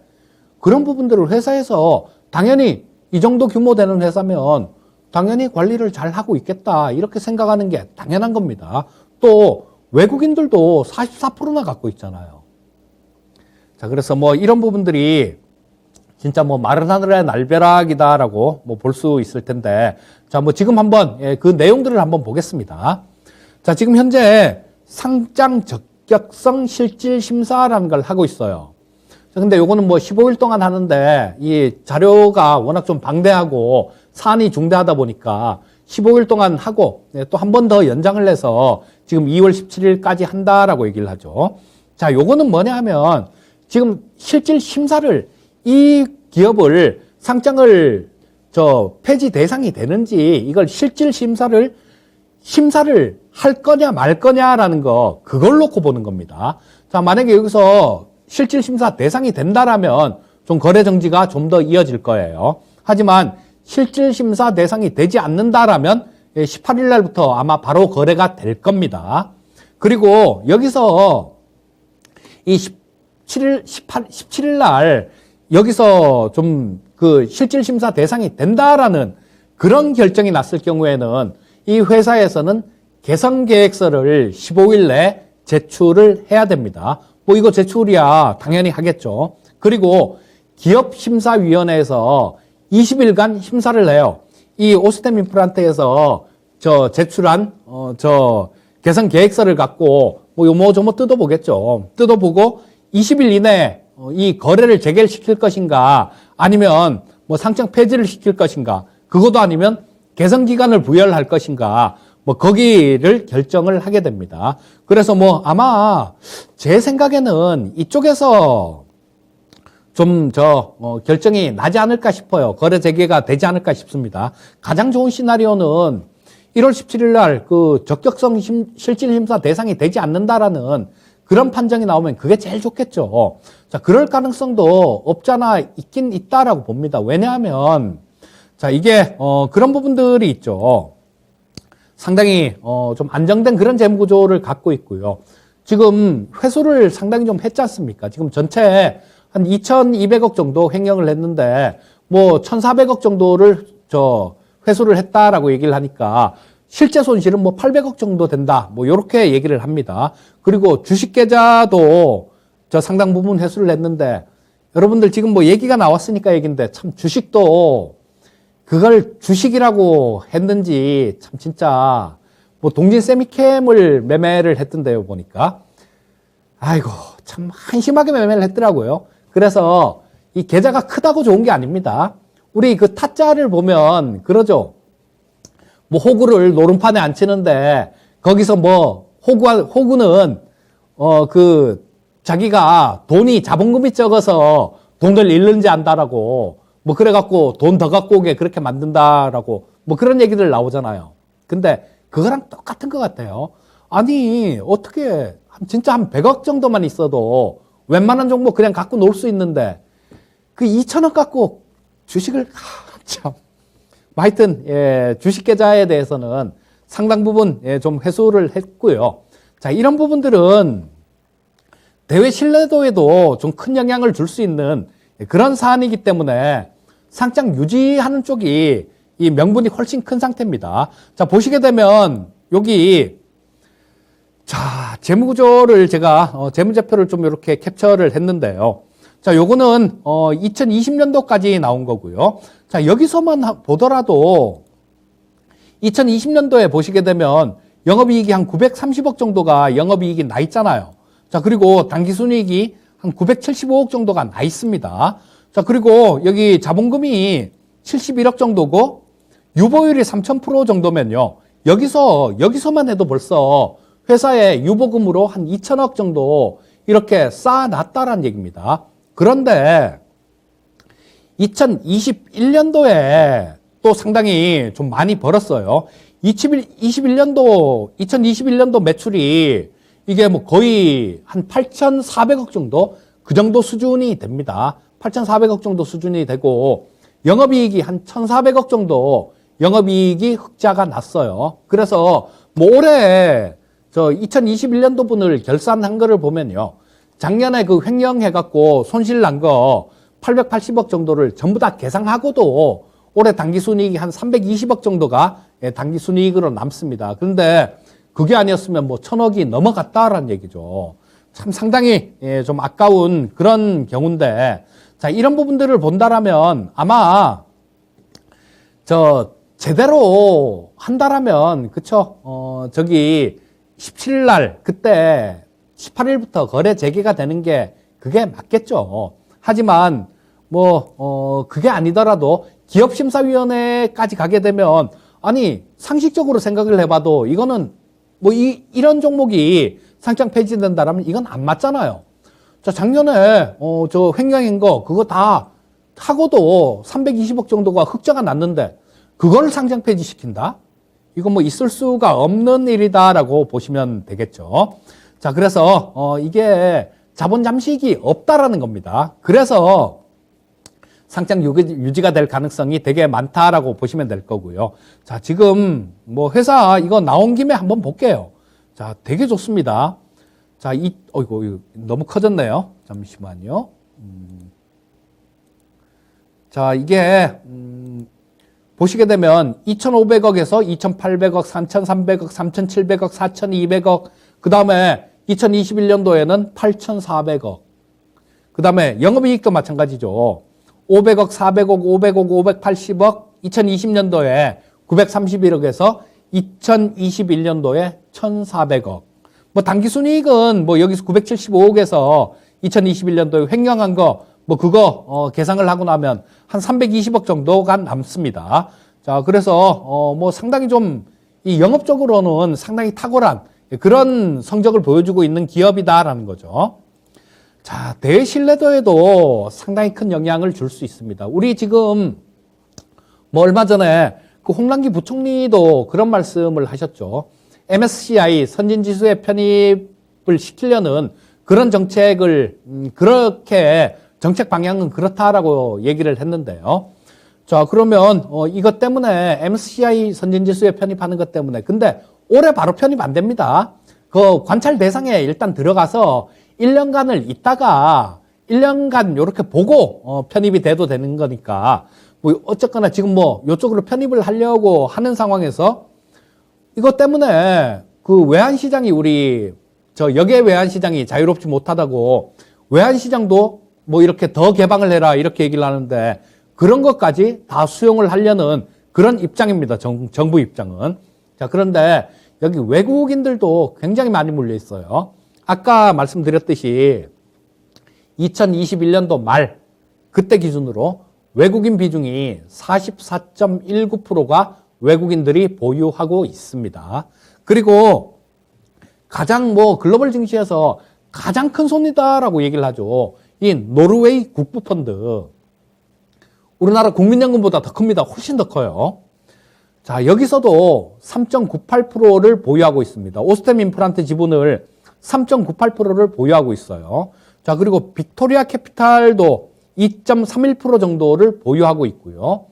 그런 부분들을 회사에서 당연히 이 정도 규모 되는 회사면 당연히 관리를 잘 하고 있겠다 이렇게 생각하는 게 당연한 겁니다. 또 외국인들도 44%나 갖고 있잖아요. 자, 그래서 뭐 이런 부분들이 진짜 뭐 마른 하늘의 날벼락이다라고 뭐 볼 수 있을 텐데, 자, 뭐 지금 한번 그 내용들을 한번 보겠습니다. 자, 지금 현재 상장 적격성 실질 심사라는 걸 하고 있어요. 자, 근데 요거는 뭐 15일 동안 하는데 이 자료가 워낙 좀 방대하고 사안이 중대하다 보니까 15일 동안 하고 또 한 번 더 연장을 해서 지금 2월 17일까지 한다라고 얘기를 하죠. 자, 요거는 뭐냐 하면 지금 실질 심사를 이 기업을 상장을 폐지 대상이 되는지 이걸 실질 심사를 할 거냐 말 거냐라는 거 그걸 놓고 보는 겁니다. 자, 만약에 여기서 실질 심사 대상이 된다라면 좀 거래 정지가 좀 더 이어질 거예요. 하지만 실질 심사 대상이 되지 않는다라면 18일 날부터 아마 바로 거래가 될 겁니다. 그리고 여기서 이 17일 날 여기서 좀 그 실질 심사 대상이 된다라는 그런 결정이 났을 경우에는 이 회사에서는 개선 계획서를 15일 내에 제출을 해야 됩니다. 뭐 이거 제출이야 당연히 하겠죠. 그리고 기업심사위원회에서 20일간 심사를 해요. 이 오스템 임플란트에서 제출한 개선 계획서를 갖고 뭐 요모저모 뜯어보겠죠. 뜯어보고 20일 이내에 이 거래를 재개시킬 것인가 아니면 뭐 상장 폐지를 시킬 것인가 그것도 아니면 개선 기간을 부여할 것인가 뭐 거기를 결정을 하게 됩니다. 그래서 뭐 아마 제 생각에는 이쪽에서 좀 결정이 나지 않을까 싶어요. 거래 재개가 되지 않을까 싶습니다. 가장 좋은 시나리오는 1월 17일 날 그 적격성 실질 심사 대상이 되지 않는다라는 그런 판정이 나오면 그게 제일 좋겠죠. 자, 그럴 가능성도 없잖아 있긴 있다라고 봅니다. 왜냐하면 자, 이게 그런 부분들이 있죠. 상당히 좀 안정된 그런 재무 구조를 갖고 있고요. 지금 회수를 상당히 좀 했지 않습니까? 지금 전체 한 2,200억 정도 횡령을 했는데 뭐 1,400억 정도를 회수를 했다라고 얘기를 하니까 실제 손실은 뭐 800억 정도 된다. 뭐 요렇게 얘기를 합니다. 그리고 주식 계좌도 상당 부분 회수를 했는데 여러분들 지금 뭐 얘기가 나왔으니까 얘기인데 참 주식도 그걸 주식이라고 했는지 참 진짜 뭐 동진 세미캠을 매매를 했던데요 보니까 아이고 참 한심하게 매매를 했더라고요. 그래서 이 계좌가 크다고 좋은 게 아닙니다. 우리 그 타짜를 보면 그러죠. 뭐 호구를 노름판에 안 치는데 거기서 뭐 호구는 자기가 돈이 자본금이 적어서 돈을 잃는지 안다라고 뭐 그래갖고 돈 더 갖고 오게 그렇게 만든다라고 뭐 그런 얘기들 나오잖아요. 근데 그거랑 똑같은 것 같아요. 아니 어떻게 진짜 한 100억 정도만 있어도 웬만한 종목 그냥 갖고 놀 수 있는데 그 2천억 갖고 주식을 참 하여튼 주식 계좌에 대해서는 상당 부분 좀 회수를 했고요. 자, 이런 부분들은 대외 신뢰도에도 좀 큰 영향을 줄 수 있는 그런 사안이기 때문에 상장 유지하는 쪽이 이 명분이 훨씬 큰 상태입니다. 자, 보시게 되면 여기 자, 재무구조를 제가 재무제표를 좀 이렇게 캡처를 했는데요. 자, 요거는 2020년도까지 나온 거고요. 자, 여기서만 보더라도 2020년도에 보시게 되면 영업이익이 한 930억 정도가 영업이익이 나 있잖아요. 자, 그리고 당기순이익이 한 975억 정도가 나 있습니다. 자, 그리고 여기 자본금이 71억 정도고 유보율이 3000% 정도면요. 여기서만 해도 벌써 회사에 유보금으로 한 2천억 정도 이렇게 쌓아놨다라는 얘기입니다. 그런데 2021년도에 또 상당히 좀 많이 벌었어요. 2021년도 매출이 이게 뭐 거의 한 8,400억 정도? 그 정도 수준이 됩니다. 8,400억 정도 수준이 되고 영업이익이 한 1,400억 정도 영업이익이 흑자가 났어요. 그래서 뭐 올해 저 2021년도 분을 결산한 거를 보면요. 작년에 그 횡령해갖고 손실 난 거 880억 정도를 전부 다 계상하고도 올해 당기순이익이 한 320억 정도가 당기순이익으로 남습니다. 그런데 그게 아니었으면 뭐 1,000억이 넘어갔다라는 얘기죠. 참 상당히 좀 아까운 그런 경우인데, 자, 이런 부분들을 본다라면 아마 제대로 한다라면 그쵸? 저기 17일 날 그때 18일부터 거래 재개가 되는 게 그게 맞겠죠. 하지만 그게 아니더라도 기업심사위원회까지 가게 되면 아니 상식적으로 생각을 해봐도 이거는 이런 종목이 상장 폐지된다라면 이건 안 맞잖아요. 자, 작년에 저 횡령인 거 그거 다 하고도 320억 정도가 흑자가 났는데 그걸 상장 폐지시킨다? 이건 뭐 있을 수가 없는 일이다라고 보시면 되겠죠. 자, 그래서 이게 자본 잠식이 없다라는 겁니다. 그래서 상장 유지가 될 가능성이 되게 많다라고 보시면 될 거고요. 자, 지금 뭐 회사 이거 나온 김에 한번 볼게요. 자, 되게 좋습니다. 자, 이거 너무 커졌네요. 잠시만요. 자, 이게 보시게 되면 2,500억에서 2,800억, 3,300억, 3,700억, 4,200억, 그 다음에 2021년도에는 8,400억. 그 다음에 영업이익도 마찬가지죠. 500억, 400억, 500억, 580억, 2020년도에 931억에서 2021년도에 1,400억. 뭐 당기순이익은 뭐 여기서 975억에서 2021년도에 횡령한 거 그거 계산을 하고 나면 한 320억 정도가 남습니다. 자, 그래서 뭐 상당히 좀 이 영업적으로는 상당히 탁월한 그런 성적을 보여주고 있는 기업이다라는 거죠. 자, 대외 신뢰도에도 상당히 큰 영향을 줄 수 있습니다. 우리 지금 뭐 얼마 전에 그 홍남기 부총리도 그런 말씀을 하셨죠. MSCI 선진지수에 편입을 시키려는 그런 정책을 그렇게 정책 방향은 그렇다라고 얘기를 했는데요. 자, 그러면 이것 때문에 MSCI 선진지수에 편입하는 것 때문에 근데 올해 바로 편입 안 됩니다. 그 관찰 대상에 일단 들어가서 1년간을 있다가 1년간 이렇게 보고 편입이 돼도 되는 거니까 뭐 어쨌거나 지금 뭐 이쪽으로 편입을 하려고 하는 상황에서 이것 때문에 그 외환시장이 우리 여객 외환시장이 자유롭지 못하다고 외환시장도 뭐 이렇게 더 개방을 해라 이렇게 얘기를 하는데 그런 것까지 다 수용을 하려는 그런 입장입니다. 정부 입장은. 자, 그런데 여기 외국인들도 굉장히 많이 몰려 있어요. 아까 말씀드렸듯이 2021년도 말 그때 기준으로 외국인 비중이 44.19%가 외국인들이 보유하고 있습니다. 그리고 가장 글로벌 증시에서 가장 큰 손이다라고 얘기를 하죠. 이 노르웨이 국부펀드. 우리나라 국민연금보다 더 큽니다. 훨씬 더 커요. 자, 여기서도 3.98%를 보유하고 있습니다. 오스템 임플란트 지분을 3.98%를 보유하고 있어요. 자, 그리고 빅토리아 캐피탈도 2.31% 정도를 보유하고 있고요.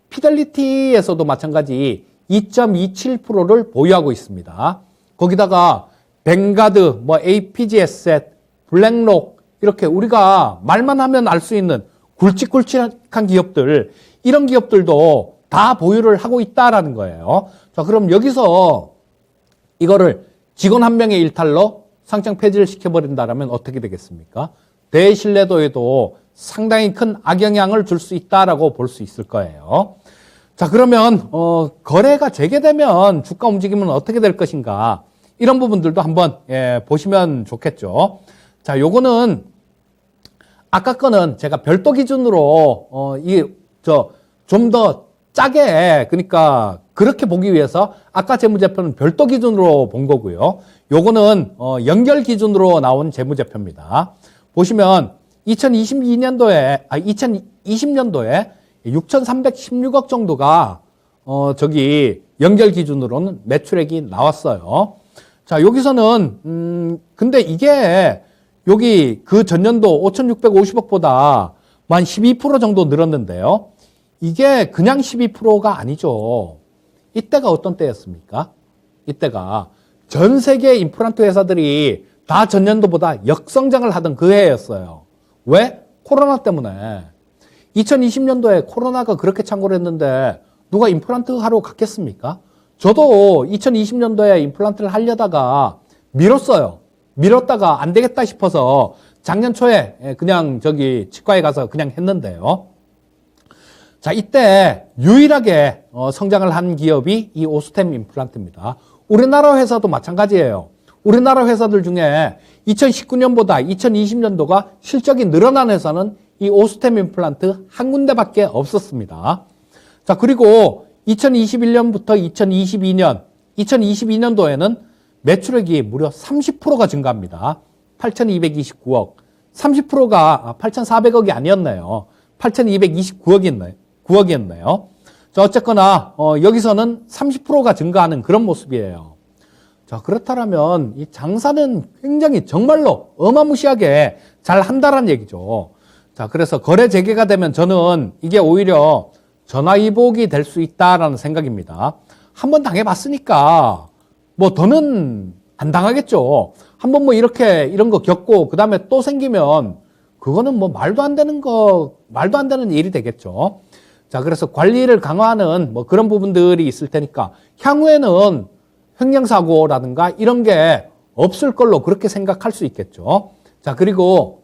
피델리티에서도 마찬가지 2.27%를 보유하고 있습니다. 거기다가 뱅가드, APG에셋, 블랙록 이렇게 우리가 말만 하면 알 수 있는 굵직굵직한 기업들, 이런 기업들도 다 보유를 하고 있다라는 거예요. 자, 그럼 여기서 이거를 직원 한 명의 일탈로 상장 폐지를 시켜버린다라면 어떻게 되겠습니까? 대신뢰도에도 상당히 큰 악영향을 줄 수 있다라고 볼 수 있을 거예요. 자, 그러면 거래가 재개되면 주가 움직임은 어떻게 될 것인가? 이런 부분들도 한번 보시면 좋겠죠. 자, 요거는 아까 거는 제가 별도 기준으로 좀 더 짜게, 그러니까 그렇게 보기 위해서 아까 재무제표는 별도 기준으로 본 거고요. 요거는 연결 기준으로 나온 재무제표입니다. 보시면 2020년도에 6,316억 정도가 연결 기준으로는 매출액이 나왔어요. 자, 여기서는 근데 이게 여기 그 전년도 5,650억보다 한 12% 정도 늘었는데요. 이게 그냥 12%가 아니죠. 이때가 어떤 때였습니까? 이때가 전 세계 임플란트 회사들이 다 전년도보다 역성장을 하던 그 해였어요. 왜? 코로나 때문에. 2020년도에 코로나가 그렇게 창궐 했는데 누가 임플란트 하러 갔겠습니까? 저도 2020년도에 임플란트를 하려다가 미뤘어요. 미뤘다가 안 되겠다 싶어서 작년 초에 그냥 치과에 가서 그냥 했는데요. 자, 이때 유일하게 성장을 한 기업이 이 오스템 임플란트입니다. 우리나라 회사도 마찬가지예요. 우리나라 회사들 중에 2019년보다 2020년도가 실적이 늘어난 회사는 이 오스템 임플란트 한 군데밖에 없었습니다. 자, 그리고 2021년부터 2022년도에는 매출액이 무려 30%가 증가합니다. 8,229억. 30%가 8,400억이 아니었네요. 8,229억이었네요. 자, 어쨌거나 여기서는 30%가 증가하는 그런 모습이에요. 자, 그렇다면 이 장사는 굉장히 정말로 어마무시하게 잘 한다는 얘기죠. 자, 그래서 거래 재개가 되면 저는 이게 오히려 전화위복이 될 수 있다라는 생각입니다. 한번 당해봤으니까 더는 안 당하겠죠. 한번 이런 거 겪고 그 다음에 또 생기면 그거는 말도 안 되는 일이 되겠죠. 자, 그래서 관리를 강화하는 그런 부분들이 있을 테니까 향후에는 횡령사고라든가 이런 게 없을 걸로 그렇게 생각할 수 있겠죠. 자, 그리고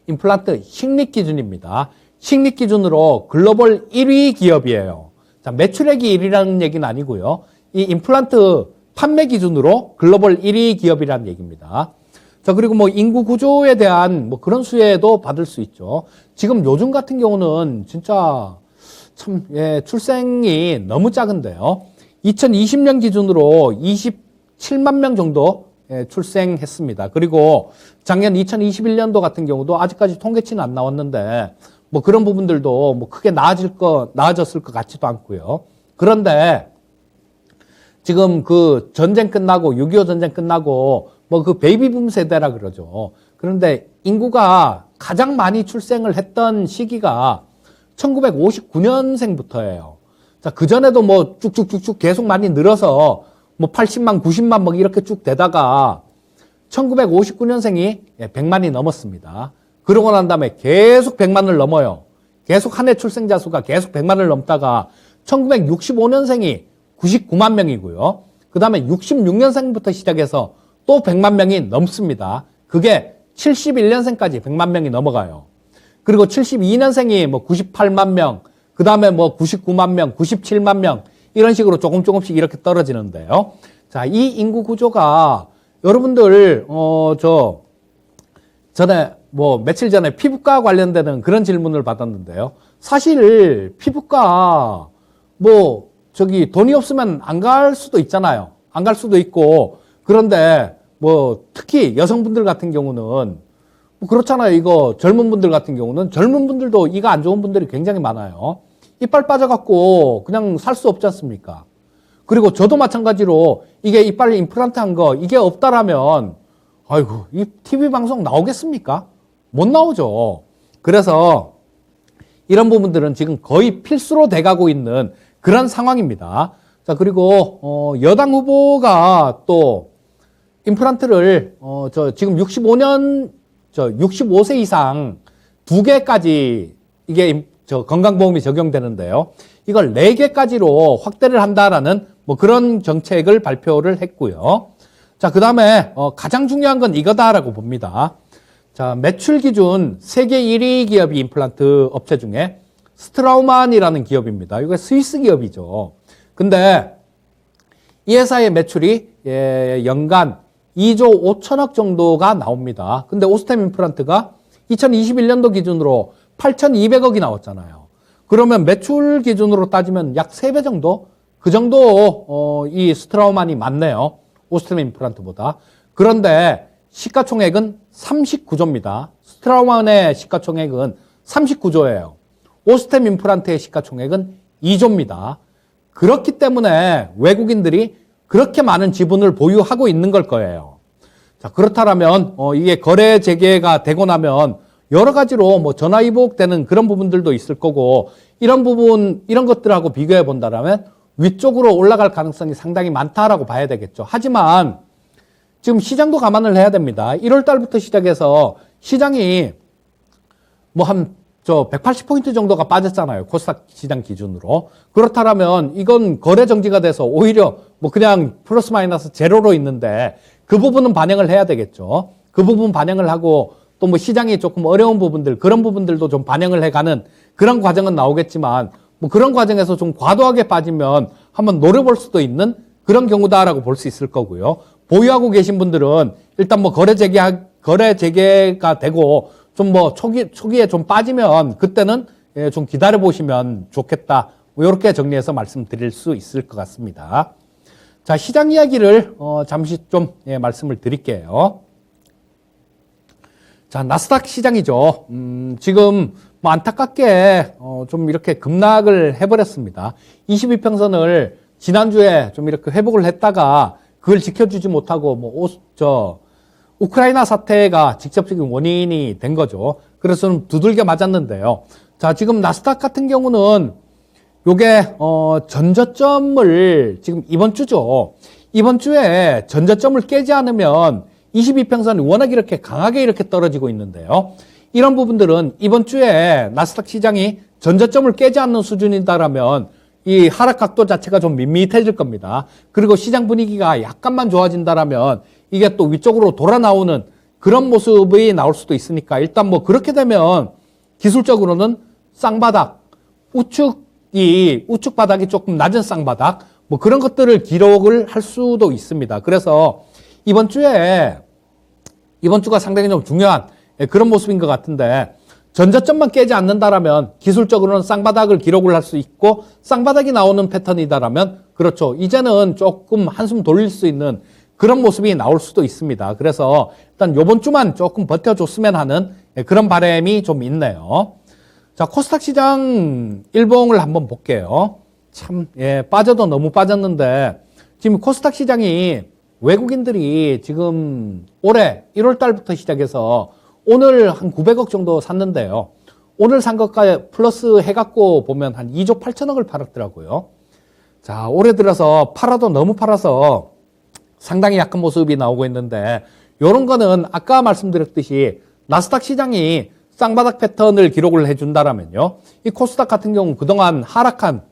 임플란트 식립 기준입니다. 식립 기준으로 글로벌 1위 기업이에요. 자, 매출액이 1위라는 얘기는 아니고요. 이 임플란트 판매 기준으로 글로벌 1위 기업이라는 얘기입니다. 자, 그리고 인구 구조에 대한 그런 수혜도 받을 수 있죠. 지금 요즘 같은 경우는 진짜 출생이 너무 작은데요. 2020년 기준으로 27만 명 정도 출생했습니다. 그리고 작년 2021년도 같은 경우도 아직까지 통계치는 안 나왔는데 그런 부분들도 크게 나아졌을 것 같지도 않고요. 그런데 지금 그 전쟁 끝나고 6.25 전쟁 끝나고 그 베이비붐 세대라 그러죠. 그런데 인구가 가장 많이 출생을 했던 시기가 1959년생부터예요. 자, 그전에도 쭉쭉쭉쭉 계속 많이 늘어서 80만, 90만 이렇게 쭉 되다가 1959년생이 100만이 넘었습니다. 그러고 난 다음에 계속 100만을 넘어요. 계속 한 해 출생자 수가 계속 100만을 넘다가 1965년생이 99만 명이고요. 그 다음에 66년생부터 시작해서 또 100만 명이 넘습니다. 그게 71년생까지 100만 명이 넘어가요. 그리고 72년생이 98만 명, 그 다음에 99만 명, 97만 명, 이런 식으로 조금씩 이렇게 떨어지는데요. 자, 이 인구 구조가 여러분들, 전에 뭐 며칠 전에 피부과 관련되는 그런 질문을 받았는데요. 사실 피부과 뭐 저기 돈이 없으면 안 갈 수도 있잖아요. 안 갈 수도 있고 그런데 뭐 특히 여성분들 같은 경우는 뭐 그렇잖아요. 이거 젊은 분들 같은 경우는 젊은 분들도 이가 안 좋은 분들이 굉장히 많아요. 이빨 빠져갖고 그냥 살 수 없지 않습니까? 그리고 저도 마찬가지로 이게 이빨 임플란트 한 거 이게 없다라면 아이고 이 TV 방송 나오겠습니까? 못 나오죠. 그래서 이런 부분들은 지금 거의 필수로 돼가고 있는 그런 상황입니다. 자, 그리고 여당 후보가 또 임플란트를 지금 65세 이상 2개까지 이게 건강보험이 적용되는데요. 이걸 4개까지로 확대를 한다라는 뭐 그런 정책을 발표를 했고요. 자, 그 다음에 가장 중요한 건 이거다라고 봅니다. 자, 매출 기준 세계 1위 기업이 임플란트 업체 중에 스트라우만이라는 기업입니다. 이거 스위스 기업이죠. 근데 이 회사의 매출이 연간 2조 5천억 정도가 나옵니다. 근데 오스템 임플란트가 2021년도 기준으로 8,200억이 나왔잖아요. 그러면 매출 기준으로 따지면 약 3배 정도? 그 정도 이 스트라우만이 많네요. 오스템 임플란트보다. 그런데 시가총액은 39조입니다. 스트라우만의 시가총액은 39조예요. 오스템 임플란트의 시가총액은 2조입니다. 그렇기 때문에 외국인들이 그렇게 많은 지분을 보유하고 있는 걸 거예요. 자, 그렇다면 이게 거래 재개가 되고 나면 여러 가지로 뭐 전화위복되는 그런 부분들도 있을 거고 이런 부분 이런 것들하고 비교해 본다라면 위쪽으로 올라갈 가능성이 상당히 많다라고 봐야 되겠죠. 하지만 지금 시장도 감안을 해야 됩니다. 1월 달부터 시작해서 시장이 뭐 한 180포인트 정도가 빠졌잖아요. 코스닥 시장 기준으로. 그렇다면 이건 거래 정지가 돼서 오히려 뭐 그냥 플러스 마이너스 제로로 있는데 그 부분은 반영을 해야 되겠죠. 그 부분 반영을 하고 또 뭐 시장이 조금 어려운 부분들 그런 부분들도 좀 반영을 해가는 그런 과정은 나오겠지만 뭐 그런 과정에서 좀 과도하게 빠지면 한번 노려볼 수도 있는 그런 경우다라고 볼 수 있을 거고요. 보유하고 계신 분들은 일단 뭐 거래 재개가 되고 좀 뭐 초기에 좀 빠지면 그때는 좀 기다려 보시면 좋겠다. 뭐 이렇게 정리해서 말씀드릴 수 있을 것 같습니다. 자, 시장 이야기를 잠시 좀 말씀을 드릴게요. 자, 나스닥 시장이죠. 지금 뭐 안타깝게 좀 이렇게 급락을 해버렸습니다. 22평선을 지난주에 좀 이렇게 회복을 했다가 그걸 지켜주지 못하고 뭐 우크라이나 사태가 직접적인 원인이 된 거죠. 그래서 좀 두들겨 맞았는데요. 자, 지금 나스닥 같은 경우는 요게 전저점을 지금 이번 주죠. 이번 주에 전저점을 깨지 않으면 22평선이 워낙 이렇게 강하게 이렇게 떨어지고 있는데요. 이런 부분들은 이번 주에 나스닥 시장이 전저점을 깨지 않는 수준이다라면 이 하락 각도 자체가 좀 밋밋해질 겁니다. 그리고 시장 분위기가 약간만 좋아진다라면 이게 또 위쪽으로 돌아 나오는 그런 모습이 나올 수도 있으니까 일단 뭐 그렇게 되면 기술적으로는 쌍바닥, 우측 바닥이 조금 낮은 쌍바닥 뭐 그런 것들을 기록을 할 수도 있습니다. 그래서 이번 주가 상당히 좀 중요한 그런 모습인 것 같은데 전저점만 깨지 않는다라면 기술적으로는 쌍바닥을 기록을 할 수 있고 쌍바닥이 나오는 패턴이다라면 그렇죠. 이제는 조금 한숨 돌릴 수 있는 그런 모습이 나올 수도 있습니다. 그래서 일단 요번 주만 조금 버텨줬으면 하는 그런 바람이 좀 있네요. 자, 코스닥 시장 일봉을 한번 볼게요. 참, 빠져도 너무 빠졌는데 지금 코스닥 시장이 외국인들이 지금 올해 1월 달부터 시작해서 오늘 한 900억 정도 샀는데요. 오늘 산 것까지 플러스 해갖고 보면 한 2조 8천억을 팔았더라고요. 자, 올해 들어서 팔아도 너무 팔아서 상당히 약한 모습이 나오고 있는데 이런 거는 아까 말씀드렸듯이 나스닥 시장이 쌍바닥 패턴을 기록을 해준다라면요. 이 코스닥 같은 경우는 그동안 하락한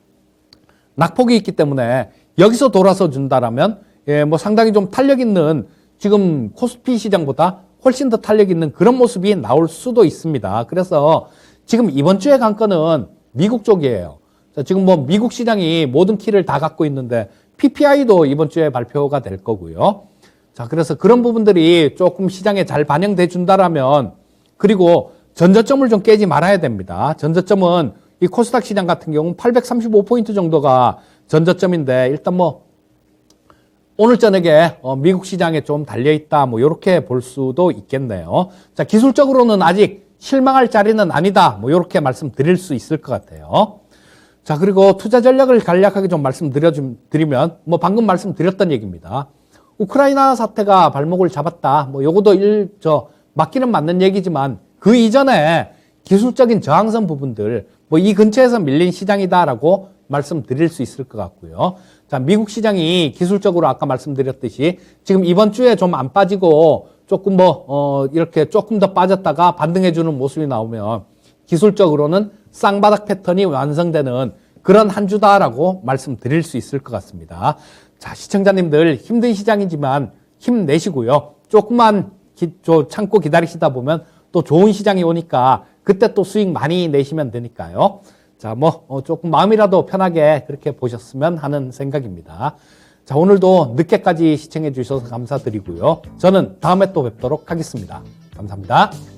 낙폭이 있기 때문에 여기서 돌아서 준다라면 뭐 상당히 좀 탄력 있는 지금 코스피 시장보다 훨씬 더 탄력 있는 그런 모습이 나올 수도 있습니다. 그래서 지금 이번 주의 관건은 미국 쪽이에요. 자, 지금 뭐 미국 시장이 모든 키를 다 갖고 있는데 PPI도 이번 주에 발표가 될 거고요. 자, 그래서 그런 부분들이 조금 시장에 잘 반영돼 준다라면 그리고 전저점을 좀 깨지 말아야 됩니다. 전저점은 이 코스닥 시장 같은 경우는 835포인트 정도가 전저점인데 일단 뭐 오늘 저녁에 미국 시장에 좀 달려있다 뭐 이렇게 볼 수도 있겠네요. 자, 기술적으로는 아직 실망할 자리는 아니다 뭐 이렇게 말씀드릴 수 있을 것 같아요. 자, 그리고 투자 전략을 간략하게 좀 말씀드리면 뭐 방금 말씀드렸던 얘기입니다. 우크라이나 사태가 발목을 잡았다. 뭐 요것도 맞기는 맞는 얘기지만 그 이전에 기술적인 저항선 부분들 뭐 이 근처에서 밀린 시장이다라고 말씀드릴 수 있을 것 같고요. 자, 미국 시장이 기술적으로 아까 말씀드렸듯이 지금 이번 주에 좀 안 빠지고 조금 이렇게 조금 더 빠졌다가 반등해주는 모습이 나오면 기술적으로는 쌍바닥 패턴이 완성되는 그런 한 주다라고 말씀드릴 수 있을 것 같습니다. 자, 시청자님들 힘든 시장이지만 힘내시고요. 조금만 참고 기다리시다 보면 또 좋은 시장이 오니까 그때 또 수익 많이 내시면 되니까요. 자, 조금 마음이라도 편하게 그렇게 보셨으면 하는 생각입니다. 자, 오늘도 늦게까지 시청해 주셔서 감사드리고요. 저는 다음에 또 뵙도록 하겠습니다. 감사합니다.